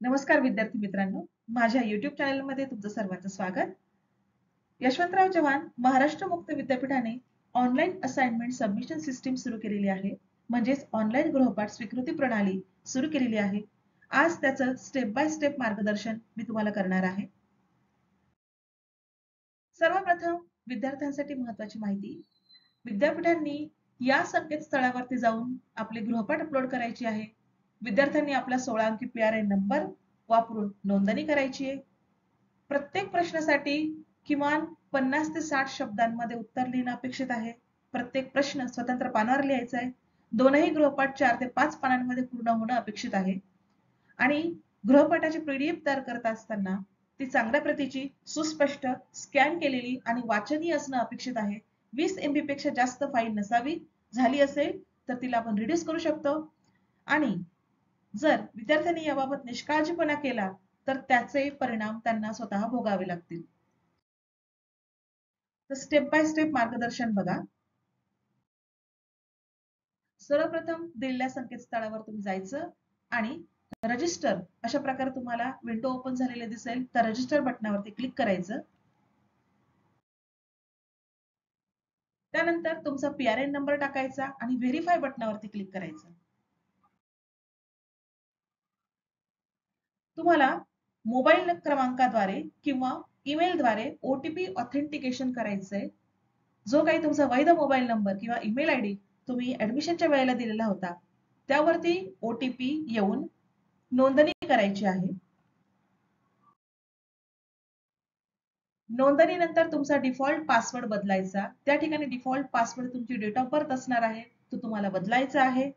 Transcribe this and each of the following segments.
नमस्कार विद्यार्थी मित्रांनो, माझ्या YouTube चॅनलमध्ये तुमचं सर्वांचं स्वागत. यशवंतराव चव्हाण महाराष्ट्र मुक्त विद्यापीठाने ऑनलाईन असाइनमेंट सबमिशन सिस्टीम सुरू केलेली आहे. म्हणजेच ऑनलाईन गृहपाठ स्वीकृती प्रणाली सुरू केलेली आहे. आज त्याचं स्टेप बाय स्टेप मार्गदर्शन मी तुम्हाला करणार आहे. सर्वप्रथम विद्यार्थ्यांसाठी महत्त्वाची माहिती. विद्यापीठांनी या संकेतस्थळावरती जाऊन आपले गृहपाठ अपलोड करायची आहे. विद्यार्थ्यांनी आपला 16 अंकी PRN नंबर वापरून नोंदणी करायची आहे. प्रत्येक प्रश्नासाठी किमान 50 ते 60 शब्दांमध्ये उत्तर लिहिणं अपेक्षित आहे. प्रत्येक प्रश्न स्वतंत्र पानावर लिहायचा आहे. दोनही गृहपाठ 4 ते 5 पानांमध्ये पूर्ण होणं अपेक्षित आहे. आणि गृहपाठाची PDF तयार करत असताना ती चांगल्या प्रतीची, सुस्पष्ट, स्कॅन केलेली आणि वाचनीय असणं अपेक्षित आहे. 20 MB पेक्षा जास्त फाईल नसावी. झाली असेल तर तिला आपण रिड्यूस करू शकतो. आणि जर विद्यार्थ्यांनी याबाबत निष्काळजीपणा केला तर त्याचे परिणाम त्यांना स्वतः भोगावे लागतील. तर स्टेप बाय स्टेप मार्गदर्शन बघा. सर्वप्रथम दिलेल्या संकेतस्थळावर तुम्ही जायचं आणि रजिस्टर अशा प्रकारे तुम्हाला विंडो ओपन झालेले दिसेल. तर रजिस्टर बटनावरती क्लिक करायचं. त्यानंतर तुमचा PRN नंबर टाकायचा आणि व्हेरीफाय बटनावरती क्लिक करायचं. तुम्हाला मोबाईल क्रमांकाद्वारे किंवा ईमेलद्वारे OTP ऑथेंटिकेशन करायचंय. जो काही तुमचा वैध मोबाईल नंबर किंवा ईमेल ID तुम्ही ऍडमिशनच्या वेळेला दिलेला होता त्यावरती OTP येऊन नोंदणी करायची आहे. नोंदणीनंतर तुमचा डिफॉल्ट पासवर्ड बदलायचा. त्या ठिकाणी डिफॉल्ट पासवर्ड तुमची डेट ऑफ बर्थ असणार आहे, तो तुम्हाला बदलायचा आहे.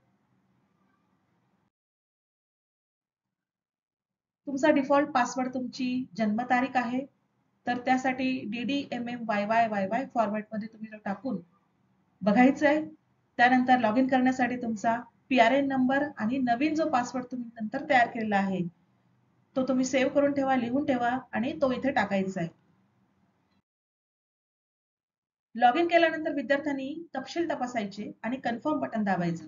तुमचा डिफॉल्ट पासवर्ड तुमची जन्मतारीख आहे, तर त्यासाठी DDMMYYYY फॉर्मॅटमध्ये तुम्ही तो टाकून बघायचं आहे. त्यानंतर लॉग इन करण्यासाठी तुमचा PRN नंबर आणि नवीन जो पासवर्ड तुम्ही नंतर तयार केलेला आहे तो तुम्ही सेव्ह करून ठेवा, लिहून ठेवा आणि तो इथे टाकायचा आहे. लॉग इन केल्यानंतर विद्यार्थ्यांनी तपशील तपासायचे आणि कन्फर्म बटन दाबायचं.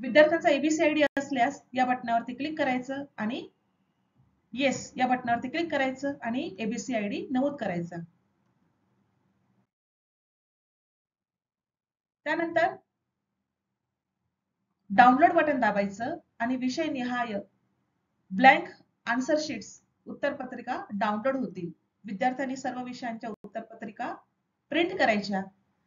विद्यार्थ्यांचा ABC ID असल्यास या बटनावरती क्लिक करायचं आणि येस या बटनावरती क्लिक करायचं आणि ABC ID नमूद करायचा. त्यानंतर डाउनलोड बटन दाबायचं आणि विषय निहाय ब्लँक आन्सर शीट्स उत्तरपत्रिका डाउनलोड होतील. विद्यार्थ्यांनी सर्व विषयांच्या उत्तरपत्रिका प्रिंट करायच्या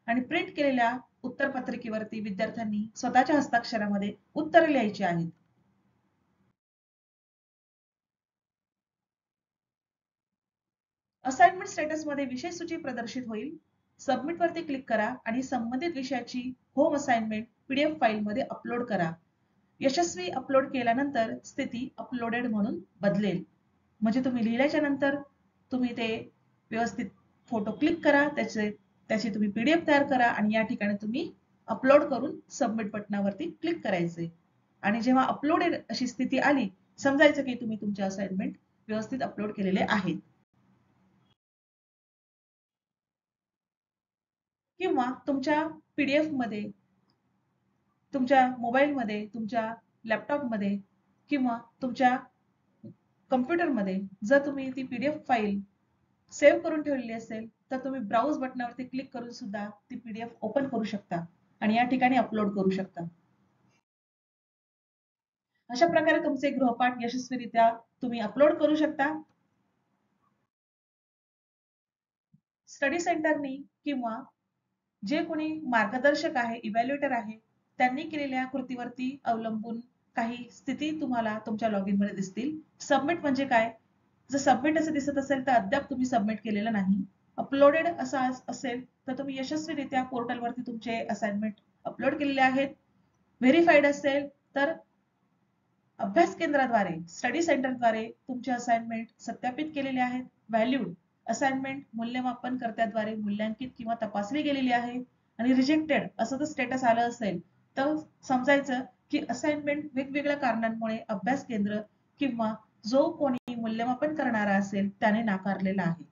आणि प्रिंट केलेल्या उत्तरपत्रिकेवरती विद्यार्थ्यांनी स्वतःच्या हस्ताक्षरामध्ये उत्तरे लिहायची आहेत. असाइनमेंट स्टेटस मध्ये विषय सूची प्रदर्शित होईल. सबमिट वरती क्लिक करा आणि संबंधित विषयाची होम असाइनमेंट PDF फाईल मध्ये अपलोड करा. यशस्वी अपलोड केल्यानंतर स्थिती अपलोडेड म्हणून बदलेल. म्हणजे तुम्ही लिहिल्याच्या नंतर तुम्ही ते व्यवस्थित फोटो क्लिक करा, त्याची तुम्ही PDF तयार करा आणि या ठिकाणी तुम्ही अपलोड करून सबमिट बटनावरती क्लिक करायचे. आणि जेव्हा अपलोडेड अशी स्थिती आली समजायचं की तुम्ही तुमचे असाइनमेंट व्यवस्थित अपलोड केलेले आहेत. किंवा तुमच्या PDF मध्ये, तुमच्या मोबाईलमध्ये, तुमच्या लॅपटॉपमध्ये किंवा तुमच्या कम्प्युटरमध्ये जर तुम्ही ती PDF फाईल सेव्ह करून ठेवलेली असेल तर तुम्ही ब्राउज बटनावरती क्लिक करून सुद्धा ती PDF ओपन करू शकता आणि या ठिकाणी अपलोड करू शकता. अशा प्रकारे तुमचे गृहपाठ यशस्वीरित्या तुम्ही अपलोड करू शकता. स्टडी सेंटरनी किंवा जे कोणी मार्गदर्शक आहे, इव्हॅल्युएटर आहे, त्यांनी केलेल्या कृतीवरती अवलंबून काही स्थिती तुम्हाला तुमच्या लॉगिन मध्ये दिसतील. सबमिट म्हणजे काय? जर सबमिट असं दिसत असेल तर अद्याप तुम्ही सबमिट केलेलं नाही. अपलोडेड असं असेल तर तुम्ही यशस्वीरित्या पोर्टलवरती तुमचे असाइनमेंट अपलोड केलेले आहेत. व्हेरीफाईड असेल तर अभ्यास केंद्राद्वारे, स्टडी सेंटरद्वारे तुमचे असाइनमेंट सत्यापित केलेले आहेत. व्हॅल्यूड असाइनमेंट मूल्यमापन कर्त्याद्वारे मूल्यांकित किंवा तपासली गेलेली आहे. आणि रिजेक्टेड असं जर स्टेटस आलं असेल तर समजायचं की असाइनमेंट वेगवेगळ्या कारणांमुळे अभ्यास केंद्र किंवा जो कोणी मूल्यमापन करणारा असेल त्याने नाकारलेला आहे.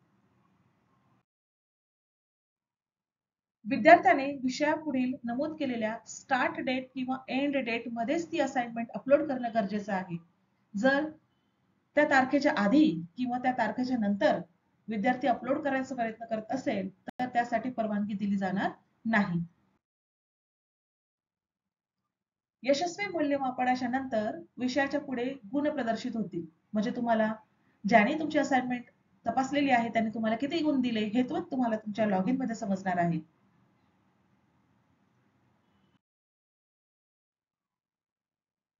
विद्यार्थ्याने विषयापुढील नमूद केलेल्या स्टार्ट डेट किंवा एंड डेट मध्येच ती असाइनमेंट अपलोड करणं गरजेचं आहे. जर त्या तारखेच्या आधी किंवा त्या तारखेच्या नंतर विद्यार्थी अपलोड करायचा प्रयत्न करत असेल तर त्यासाठी परवानगी दिली जाणार नाही. यशस्वी मूल्यमापनाच्या नंतर विषयाच्या पुढे गुण प्रदर्शित होतील. म्हणजे तुम्हाला ज्याने तुमची असाइनमेंट तपासलेली आहे त्याने तुम्हाला किती गुण दिले हे तुम्हाला तुमच्या लॉगिन मध्ये समजणार आहे.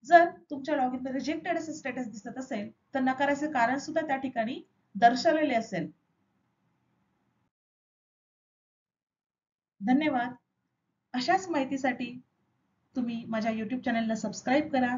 जर तुमच्या लॉगिन मध्ये रिजेक्टेड असे स्टेटस दिसत असेल तर नकाराचे कारण सुद्धा त्या ठिकाणी दर्शवलेले असेल. धन्यवाद. अशाच माहितीसाठी तुम्ही माझ्या YouTube चॅनलला सबस्क्राईब करा.